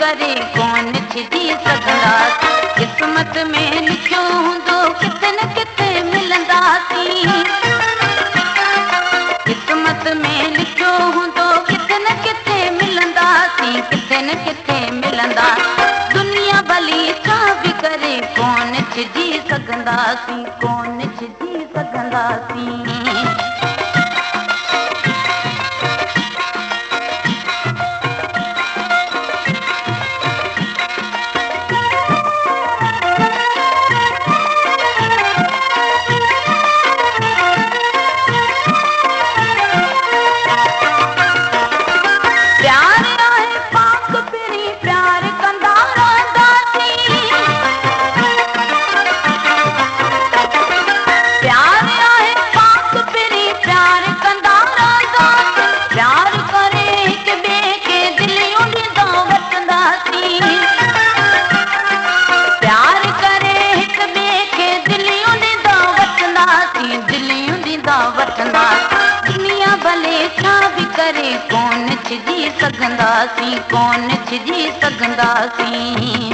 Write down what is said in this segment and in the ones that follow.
करे कोन छिजी सघंदासीं। किस्मत में लिखियो हूंदो किथे न किथे मिलंदासीं। किस्मत में लिखियो हूंदो किथे न किथे मिलंदासीं, किथे न किथे मिलंदासीं। दुनिया भली छा बि करे कोन छिजी सघंदासीं, कोन छिजी सघंदासीं। दुनिया भले छा बि करे कोन छिजी सघंदासीं, कोन छिजी सघंदासीं।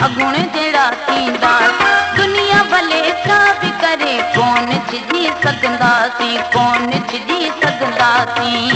अगुण जहिड़ा थींदा। दुनिया भले छा बि करे कोन छिजी सघंदासीं, कोन छिजी सघंदासीं।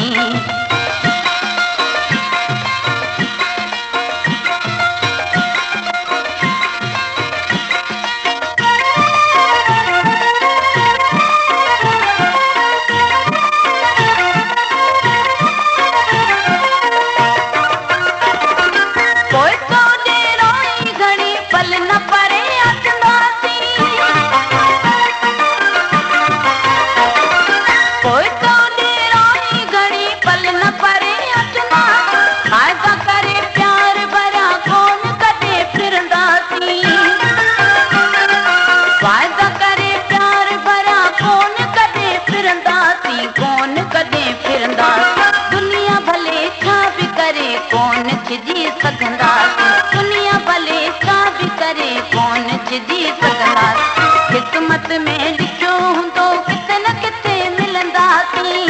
दुनिया भले छा बि करे कोन छिजी सघंदासीं, दुनिया भले छा बि करे कोन छिजी सघंदासीं। किस्मत में लिखियो हूंदो किथे न किथे मिलंदासीं।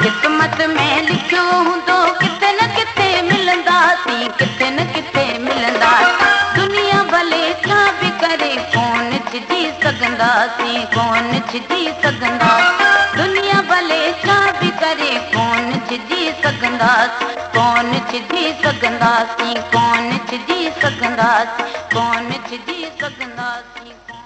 किस्मत में लिखियो हूंदो किथे न किथे मिलंदासीं, किथे न किथे मिलंदासीं। दुनिया भले छा बि करे कोन छिजी सघंदासीं, कोन छिजी सघंदासीं। दुनिया भले छा बि करे कोन छिजी सघंदासीं, कोन छिजी सघंदासीं, कोन छिजी सघंदासीं, कोन छिजी सघंदासीं।